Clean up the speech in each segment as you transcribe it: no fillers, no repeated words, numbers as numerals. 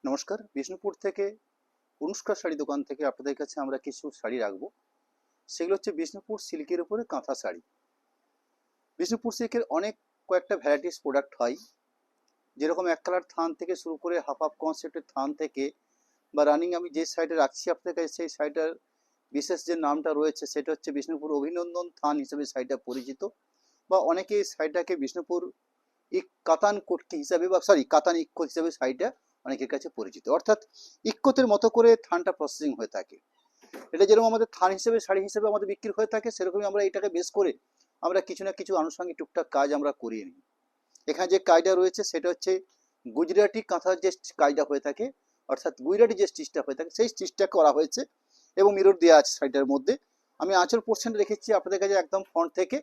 নমস্কার, বিষ্ণুপুর থেকে অনুষ্কা শাড়ি দোকান থেকে আপনাদের কাছে আমরা কিছু শাড়ি রাখবো। সেগুলো হচ্ছে বিষ্ণুপুর সিল্কের উপরে কাঁথা শাড়ি। বিষ্ণুপুর সিল্কের অনেক কয়েকটা ভ্যারাইটিস প্রোডাক্ট হয়, যেরকম এক কালার থান থেকে শুরু করে হাফ হাফ কনসেপ্টের থান থেকে বা রানিং আমি যে শাড়িটা রাখছি আপনাদের কাছে সেই শাড়িটার বিশেষ যে নামটা রয়েছে সেটা হচ্ছে বিষ্ণুপুর অভিনন্দন থান হিসেবে শাড়িটা পরিচিত, বা অনেকে এই শাড়িটাকে বিষ্ণুপুর কাতান কোটকি হিসাবে বা কাতান ইক্কো হিসাবে শাড়িটা অনেকের কাছে পরিচিত। অর্থাৎ ইক্কোতের মতো করে থানটা প্রসেসিং হয়ে থাকে। এটা যেরকম আমাদের থান হিসেবে শাড়ি হিসেবে আমাদের বিক্রি হয়ে থাকে, সেরকমই আমরা এটাকে বেস করে আমরা কিছু না কিছু আনুষঙ্গিক টুকটাক কাজ আমরা করিয়ে নিই। এখানে যে কাজটা রয়েছে সেটা হচ্ছে গুজরাটি কাঁথার যে কাজটা হয়ে থাকে, অর্থাৎ গুজরাটি যে স্টিচটা হয়ে থাকে সেই স্টিচটা করা হয়েছে এবং মিরর দেওয়া আছে শাড়িটার মধ্যে। আমি আঁচল পোর্শন রেখেছি আপনাদের কাছে একদম ফ্রন্ট থেকে।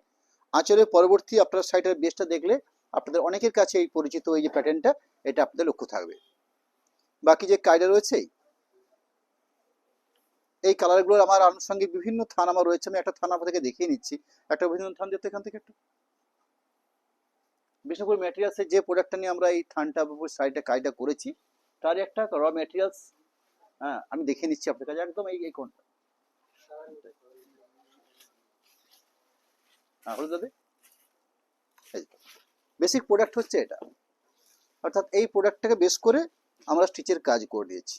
আঁচলের পরবর্তী আপনার শাড়িটার বেসটা দেখলে আপনাদের অনেকের কাছে এই পরিচিত এই যে প্যাটার্নটা, এটা আপনাদের লক্ষ্য থাকবে। বাকি যে কাজটা রয়েছে এই কালারগুলোর আমার আনুষঙ্গিক বিভিন্ন থান আমার রয়েছে। আমি একটা থান আপনাদেরকে দেখিয়ে নিচ্ছি। একটা বিভিন্ন থান যেতে এখান থেকে একটু বিষ্ণুপুর ম্যাটেরিয়ালসের যে প্রোডাক্টটা নিয়ে আমরা এই থানটা সাইডটা কাজটা করেছি তার একটা র ম্যাটেরিয়ালস, হ্যাঁ আমি দেখিয়ে নিচ্ছি আপনাদের কাছে একদম এই কোনটা। হ্যাঁ হলো দাদা, বেসিক প্রোডাক্ট হচ্ছে এটা। অর্থাৎ এই প্রোডাক্টটাকে বেস করে আমরা স্টিচের কাজ করে দিয়েছি।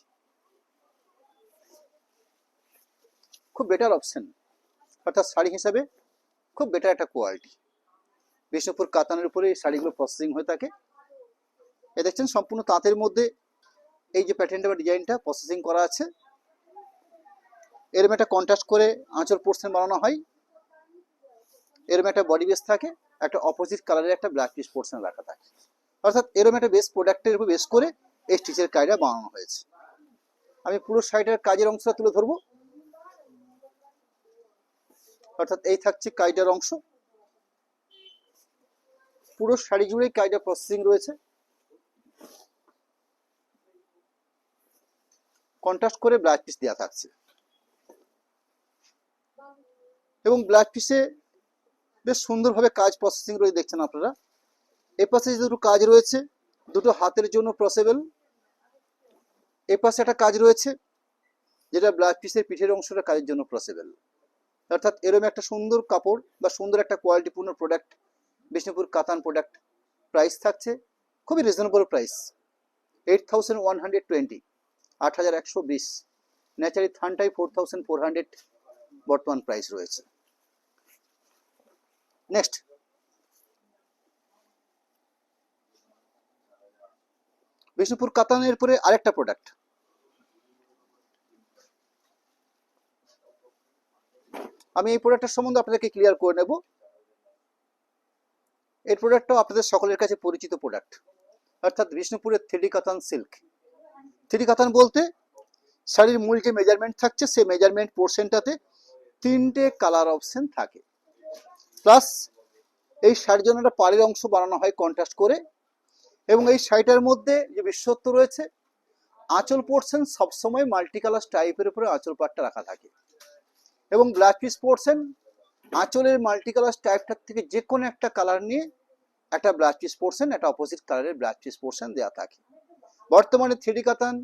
খুব বেটার অপশন, অর্থাৎ শাড়ি হিসাবে খুব বেটার একটা কোয়ালিটি। বিষ্ণুপুর কাতানের উপরে এই শাড়িগুলো প্রসেসিং হয়ে থাকে। এ দেখছেন সম্পূর্ণ তাঁতের মধ্যে এই যে প্যাটার্নটা বা ডিজাইনটা প্রসেসিং করা আছে। এরম একটা কন্ট্রাস্ট করে আঁচল পোর্শন বানানো হয়। এরম একটা বডি বেস থাকে, একটা অপোজিট কালারের একটা ব্ল্যাক পিস পোর্শন রাখা থাকে। অর্থাৎ এরম একটা বেস প্রোডাক্টের উপর বেস করে এই স্টিচের কাজটা বানানো হয়েছে। আমি পুরো শাড়িটার কাজের অংশটা তুলে ধরবো। অর্থাৎ এই থাকছে কাজটার অংশ, পুরো শাড়ি জুড়েই কাজটা প্রসেসিং রয়েছে। কন্ট্রাস্ট করে ব্ল্যাক পিস দেওয়া থাকছে এবং ব্ল্যাক পিসে বেশ সুন্দরভাবে কাজ প্রসেসিং রয়েছে। দেখছেন আপনারা এপাশে যে দুটো কাজ রয়েছে, দুটো হাতের জন্য পসিবল। এপাশে একটা কাজ রয়েছে যেটা ব্ল্যাক পিসের পিঠের অংশটা কাজের জন্য পসিবল। অর্থাৎ এরকম একটা সুন্দর কাপড় বা সুন্দর একটা কোয়ালিটিপূর্ণ প্রোডাক্ট বিষ্ণুপুর কাতান প্রোডাক্ট। প্রাইস থাকছে খুবই রিজনেবল প্রাইস, 8120, 8120। ন্যাচারি থানটাই 4400 বর্তমান প্রাইস রয়েছে। নেক্সট বিষ্ণুপুর কাতানের পরে আরেকটা প্রোডাক্ট। আমি এই প্রোডাক্টের সম্বন্ধে আপনাদেরকে ক্লিয়ার করে নেব। এই প্রোডাক্টটাও আপনাদের সকলের কাছে পরিচিত প্রোডাক্ট, অর্থাৎ বিষ্ণুপুরের 3D কাতান সিল্ক। 3D কাতান বলতে শাড়ির মূল যে মেজারমেন্ট থাকছে সেই মেজারমেন্ট পোর্শনটাতে 3টে কালার অপশন থাকে, প্লাস এই শাড়ির জন্য একটা পাড়ের অংশ বানানো হয় কন্ট্রাস্ট করে। এবং এই শাড়িটার মধ্যে যে বিশেষত্ব রয়েছে, আঁচল পোর্শন সবসময় মাল্টি কালার টাইপের উপরে আঁচল পাটটা রাখা থাকে এবং ব্ল্যাক পিস পোর্শন আঁচলের মাল্টি কালার টাইপটার থেকে যে কোনো একটা কালার নিয়ে একটা ব্ল্যাক পিস পোর্শন, একটা অপোজিট কালারের ব্ল্যাক পিস পোর্শন দেওয়া থাকে। বর্তমানে 3D কাতান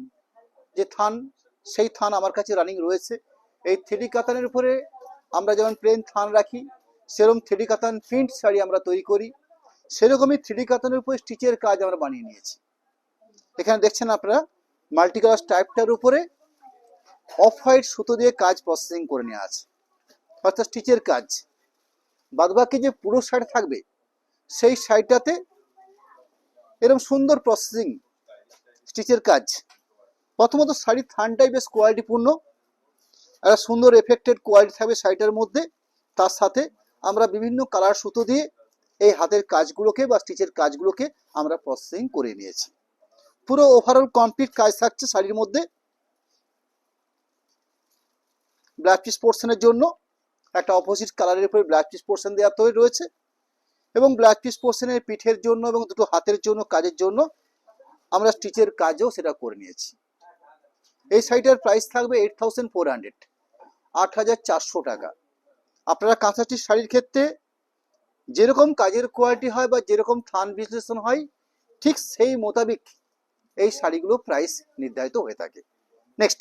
যে থান, সেই থান আমার কাছে রানিং রয়েছে। এই 3D কাতানের উপরে আমরা যেমন প্লেন থান রাখি, সেরকম 3D কাতান প্রিন্ট শাড়ি আমরা তৈরি করি। সেরকমই 3D কাতানের উপরে স্টিচের কাজ আমরা বানিয়ে নিয়েছি। এখানে দেখছেন আপনারা মাল্টি কালার টাইপটার উপরে অফ হোয়াইট সুতো দিয়ে কাজ প্রসেসিং করে নেওয়া আছে, অর্থাৎ স্টিচের কাজ। বাদবাকি যে পুরো শাড়ি থাকবে সেই শাড়িটাতে এরকম সুন্দর প্রসেসিং স্টিচের কাজ। প্রথমত শাড়ির থানটাই বেশ কোয়ালিটিপূর্ণ, একটা সুন্দর এফেক্টেড কোয়ালিটি থাকবে শাড়িটার মধ্যে। তার সাথে আমরা বিভিন্ন কালার সুতো দিয়ে এই হাতের কাজগুলোকে বা স্টিচের কাজগুলোকে আমরা প্রসেসিং করে নিয়েছি। পুরো ওভারঅল কমপ্লিট কাজ থাকছে শাড়ির মধ্যে। ব্ল্যাক পিস পোর্শনের জন্য একটা অপোজিট কালারের উপরে ব্ল্যাক পিস পোর্শন দেওয়া তৈরি রয়েছে এবং ব্ল্যাক পিস পোর্শনের পিঠের জন্য এবং দুটো হাতের জন্য কাজের জন্য আমরা স্টিচের কাজও সেটা করে নিয়েছি। এই শাড়িটার প্রাইস থাকবে 8400, 8400 টাকা। আপনারা কাঁথা শাড়ির ক্ষেত্রে যেরকম কাজের কোয়ালিটি হয় বা যেরকম থান বিশ্লেষণ হয় ঠিক সেই মোতাবিক এই শাড়িগুলো প্রাইস নির্ধারিত হয়ে থাকে। নেক্সট,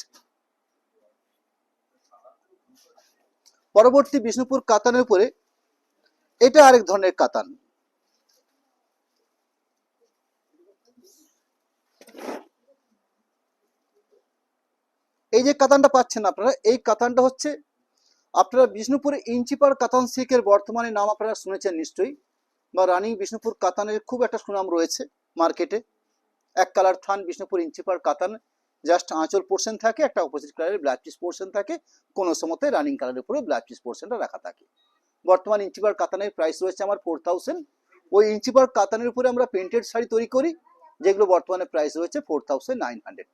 পরবর্তী বিষ্ণুপুর কাতানের উপরে এটা আরেক ধরনের কাতান। এই যে কাতানটা পাচ্ছেন আপনারা, এই কাতানটা হচ্ছে আপনারা বিষ্ণুপুরে ইঞ্চি পার কাতান সিল্কের বর্তমানে নাম আপনারা শুনেছেন নিশ্চয়ই, বা রানিং বিষ্ণুপুর কাতানের খুব একটা সুনাম রয়েছে মার্কেটে। এক কালার থান বিষ্ণুপুর ইঞ্চি পার কাতান, জাস্ট আঁচল পোর্শন থাকে, একটা অপোজিট কালারের ব্ল্যাক পিস পোর্শন থাকে, কোনো সময়তে রানিং কালারের উপরে ব্ল্যাক পিস পোর্শনটা রাখা থাকে। বর্তমান ইঞ্চি পার কাতানের প্রাইস রয়েছে আমার 4000। ওই ইঞ্চি পার কাতানের উপরে আমরা প্রিন্টেড শাড়ি তৈরি করি, যেগুলো বর্তমানে প্রাইস রয়েছে 4900।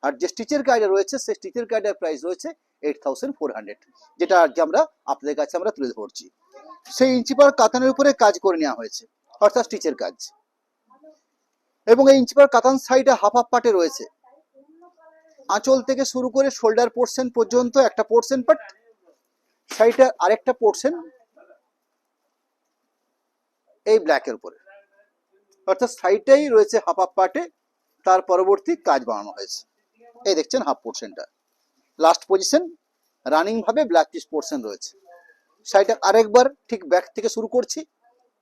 আর যে স্টিচের গাইডে রয়েছে সেই স্টিচের গাইডের প্রাইস রয়েছে 8400, যেটা আজকে আমরা আপনাদের কাছে আমরা তুলে ধরছি। সেই ইঞ্চি পার কাতানের উপরে কাজ করে নেওয়া হয়েছে, অর্থাৎ স্টিচের কাজ। এবং এই ইঞ্চি পার কাতান শাড়িটা হাফ হাফ পার্টে রয়েছে, আঁচল থেকে শুরু করে শোল্ডার পোর্শন পর্যন্ত একটা পোর্শন পার্ট, শাড়িটার আরেকটা পোর্শন এই ব্ল্যাকের উপরে, অর্থাৎ শাড়িটাই রয়েছে হাফ হাফ পার্টে, তার পরবর্তী কাজ বানানো হয়েছে। এই দেখছেন হাফ পোর্শনটা, লাস্ট পজিশন রানিং ভাবে ব্ল্যাক পিস পোর্শন রয়েছে। শাড়িটা আরেকবার ঠিক ব্যাক থেকে শুরু করছি,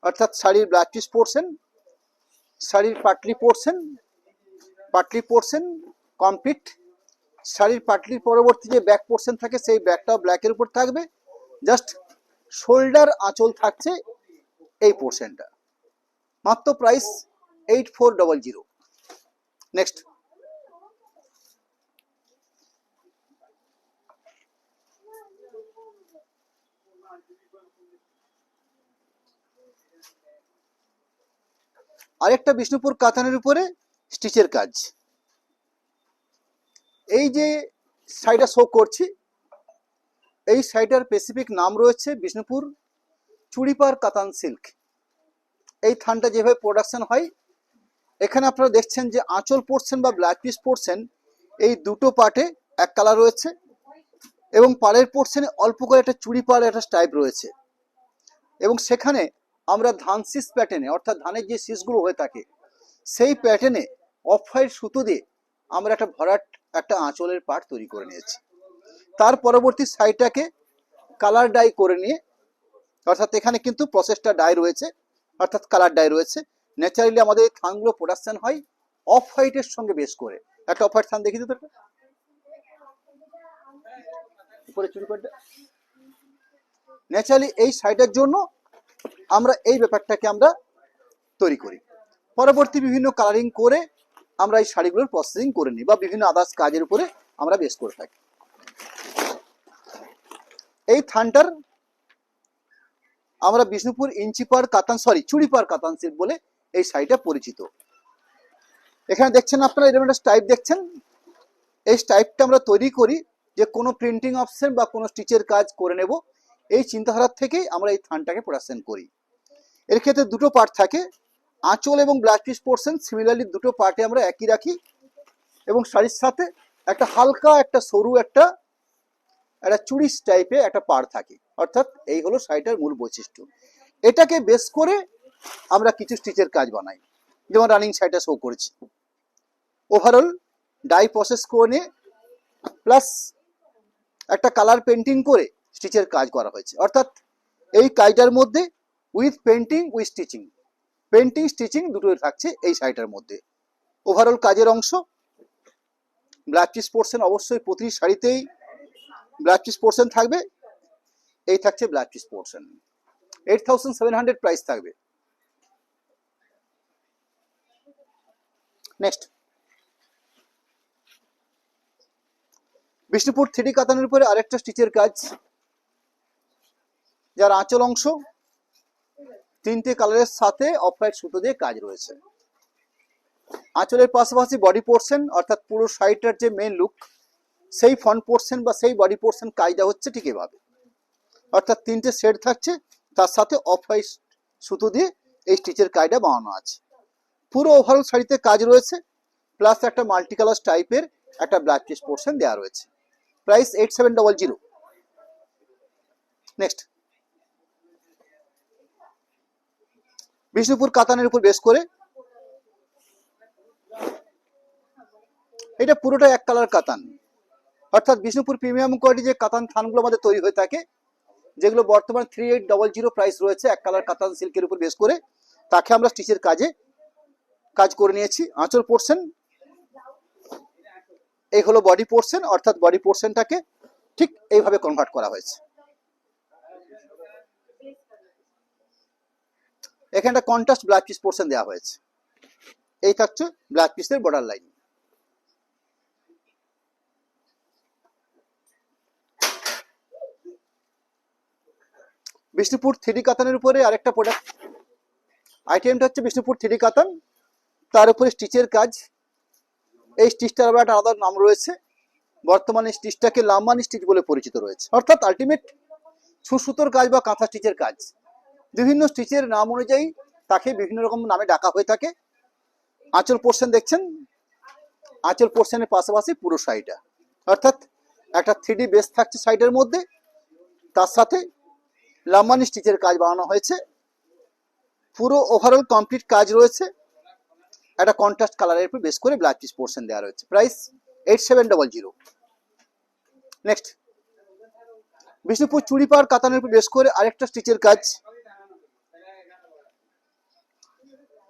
অর্থাৎ শাড়ির ব্ল্যাক পিস পোর্শন, শাড়ির পাটলি পোর্শন কমপ্লিট। শাড়ির পাটলির পরবর্তী যে ব্যাক পোর্শন থাকে সেই ব্যাকটাও ব্ল্যাকের উপর থাকবে, জাস্ট শোল্ডার আঁচল থাকছে এই পোর্শনটা। মাত্র প্রাইস 8400। নেক্সট, আরেকটা বিষ্ণুপুর কাতানের উপরে স্টিচের কাজ। এই যে শাড়িটা শো করছি, এই শাড়িটার স্পেসিফিক নাম রয়েছে বিষ্ণুপুর চুড়িপার কাতান সিল্ক। এই থানটা যেভাবে প্রোডাকশন হয়, এখানে আপনারা দেখছেন যে আঁচল পোর্শন বা ব্ল্যাক পিস পোর্শন এই দুটো পার্টে এক কালার রয়েছে, এবং পাড়ের পোর্শনে অল্প করে একটা চুড়ি পাড় একটা স্টাইপ রয়েছে, এবং সেখানে আমরা ধান শীষ প্যাটার্নে, অর্থাৎ ধানের যে শীষগুলো হয়ে থাকে সেই প্যাটার্নে অফ হোয়াইট সুতো দিয়ে আমরা একটা ভরাট একটা আঁচলের পার্ট তৈরি করে নিয়েছি। তার পরবর্তী সাইডটাকে কালার ডাই করে নিয়ে, অর্থাৎ এখানে কিন্তু প্রসেসটা ডাই রয়েছে, অর্থাৎ কালার ডাই রয়েছে। ন্যাচারালি আমাদের এই থানগুলো প্রোডাকশন হয় অফ হোয়াইটের সঙ্গে বেস করে। একটা অফ হোয়াইট থান দেখি তো, উপরে চুরি পাড়টা। ন্যাচারালি এই সাইডের জন্য আমরা এই ব্যাপারটাকে আমরা তৈরি করি। পরবর্তী বিভিন্ন কালারিং করে আমরা এই শাড়িগুলোর প্রসেসিং করে নিই, বা বিভিন্ন আদার্স কাজের উপরে আমরা বেস করে থাকি। এই থানটার আমরা বিষ্ণুপুর ইঞ্চিপার কাতান চুড়িপার কাতান সিল্ক বলে এই শাড়িটা পরিচিত। এখানে দেখছেন আপনারা এরকম একটা স্টাইপ দেখছেন, এই স্টাইপটা আমরা তৈরি করি যে কোনো প্রিন্টিং অপশন বা কোনো স্টিচের কাজ করে নেব, এই চিন্তাধারার থেকেই আমরা এই থানটাকে প্রোডাকশন করি। এর ক্ষেত্রে দুটো পার্ট থাকে, আঁচল এবং ব্ল্যাক পিস পোর্শন সিমিলারলি দুটো পার্টে আমরা একই রাখি, এবং শাড়ির সাথে একটা হালকা একটা সরু একটা চুড়ি টাইপে একটা পাড় থাকে, অর্থাৎ এই হলো শাড়িটার মূল বৈশিষ্ট্য। এটাকে বেস করে আমরা কিছু স্টিচের কাজ বানাই, যেমন রানিং শাড়িটা শো করেছি। ওভারঅল ডাই প্রসেস করে নিয়ে প্লাস একটা কালার পেন্টিং করে স্টিচের কাজ করা হয়েছে, অর্থাৎ এই কাজটার মধ্যে with painting with stitching, painting stitching দুটোই থাকছে এই শাড়িটার মধ্যে। ওভারঅল কাজের অংশ ব্ল্যাক পিস পোর্শন, অবশ্যই প্রতি শাড়িতেই ব্ল্যাক পিস পোর্শন থাকবে, এই থাকছে ব্ল্যাক পিস পোর্শন। 8700 প্রাইস থাকবে। নেক্সট, বিষ্ণুপুর 3D কাতানের উপরে আরেকটা স্টিচের কাজ, যার আঁচল অংশ তিনটে কালারের সাথে অফ হোয়াইট সুতো দিয়ে কাজ রয়েছে। আঁচলের পাশাপাশি বডি পোর্শন, অর্থাৎ পুরো শাড়িটার যে মেন লুক সেই ফ্রন্ট পোর্শন বা সেই বডি পোর্শন কাজটা হচ্ছে ঠিক এভাবে, অর্থাৎ তিনটে শেড থাকছে, তার সাথে অফ হোয়াইট সুতো দিয়ে এই স্টিচের কাজটা বানানো আছে। পুরো ওভারঅল শাড়িতে কাজ রয়েছে, প্লাস একটা মাল্টি কালার টাইপের একটা ব্ল্যাক পিস পোর্শন দেওয়া রয়েছে। প্রাইস 8700। নেক্সট, বিষ্ণুপুর কাতানের উপর বেস করে এটা পুরোটা এক কালার কাতান, অর্থাৎ বিষ্ণুপুর প্রিমিয়াম কোয়ালিটি যে কাতান থানগুলো আমাদের তৈরি হয়ে থাকে, যেগুলো বর্তমান 3800 প্রাইস রয়েছে এক কালার কাতান সিল্কের উপর বেস করে, তাকে আমরা স্টিচের কাজ করে নিয়েছি। আঁচল পোর্শন, এই হলো বডি পোর্শন, অর্থাৎ বডি পোর্শনটাকে ঠিক এইভাবে কনভার্ট করা হয়েছে। এখানে একটা কন্ট্রাস্ট ব্লাউজ পিস পোর্শন দেওয়া হয়েছে, এই থাকছে ব্লাউজ পিসের বর্ডার লাইন। বিষ্ণুপুর 3D কাতানের উপরে আরেকটা প্রোডাক্ট আইটেমটা হচ্ছে বিষ্ণুপুর 3D কাতান, তার উপরে স্টিচের কাজ। এই স্টিচটার আবার একটা আলাদা নাম রয়েছে, বর্তমানে স্টিচটাকে লাম্বানি স্টিচ বলে পরিচিত রয়েছে, অর্থাৎ আলটিমেট সুতোর কাজ বা কাঁথা স্টিচের কাজ। বিভিন্ন স্টিচের নাম অনুযায়ী তাকে বিভিন্ন রকম নামে ডাকা হয়ে থাকে। আঁচল পোর্শন দেখছেন, আঁচল পোর্শনের পাশাপাশি পুরো শাড়িটা, অর্থাৎ একটা 3D বেস থাকছে শাড়িটার মধ্যে, তার সাথে লাম্বানি স্টিচের কাজ বানানো হয়েছে। পুরো ওভারঅল কমপ্লিট কাজ রয়েছে। একটা কন্ট্রাস্ট কালারের উপর বেস করে ব্লাউজ পিস পোর্শন দেওয়া রয়েছে। প্রাইস 8700। নেক্সট, বিষ্ণুপুর চুড়িপাড় কাতানের উপর বেস করে আরেকটা স্টিচের কাজ।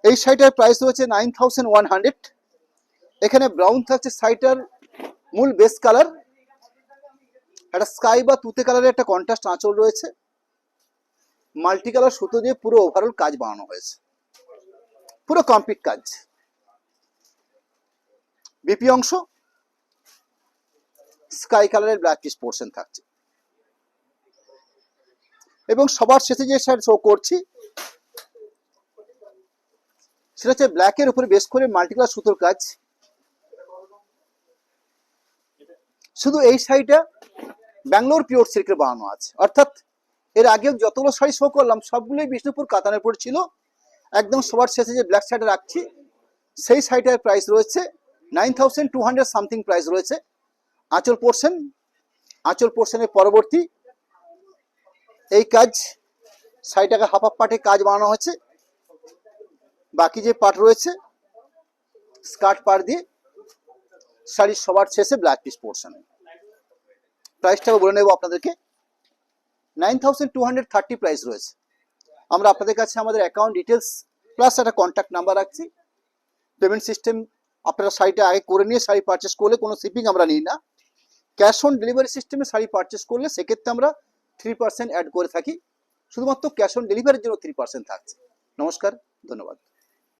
এই শাড়িটার প্রাইস রয়েছে 9100। এখানে ব্রাউন থাকছে শাড়িটার মূল বেস কালার, একটা স্কাই বা তুতে কালারের একটা কন্ট্রাস্ট আঁচল রয়েছে, মাল্টি কালার সুতো দিয়ে পুরো ওভারঅল কাজ বানানো হয়েছে, পুরো কমপ্লিট কাজ। বিপি অংশ স্কাই কালারের ব্লাউজ পিস পোর্শন থাকছে, এবং সবার শেষে যে শাড়ি শো করছি সেটা হচ্ছে ব্ল্যাকের উপরে বেস করে মাল্টি কালার সুতোর কাজ। শুধু এই শাড়িটা ব্যাঙ্গালোর পিওর সিল্কের বানানো আছে, অর্থাৎ এর আগে যতগুলো শাড়ি শো করলাম সবগুলোই বিষ্ণুপুর কাতানের উপর ছিল। একদম সবার শেষে যে ব্ল্যাক শাড়িটা রাখছি সেই শাড়িটার প্রাইস রয়েছে 9200 সামথিং প্রাইস রয়েছে। আঁচল পোর্শন, আঁচল পোর্শনের পরবর্তী এই কাজ, শাড়িটাকে হাফ হাফ পার্টে কাজ বানানো হয়েছে, বাকি যে পার্ট রয়েছে স্কার্ট পার্ট দিয়ে শাড়ির সবার শেষে ব্লাউজ পিস পোর্শন। প্রাইসটা বলে নেব আপনাদেরকে, 9230 প্রাইস রয়েছে। আমরা আপনাদের কাছে আমাদের অ্যাকাউন্ট ডিটেলস প্লাস একটা কন্ট্যাক্ট নাম্বার রাখছি। পেমেন্ট সিস্টেম আপনারা শাড়িটা আগে করে নিয়ে শাড়ি পারচেস করলে কোনো শিপিং আমরা নিই না। ক্যাশ অন ডেলিভারি সিস্টেমে শাড়ি পারচেস করলে সেক্ষেত্রে আমরা 3% অ্যাড করে থাকি, শুধুমাত্র ক্যাশ অন ডেলিভারির জন্য 3% থাকছে। নমস্কার, ধন্যবাদ।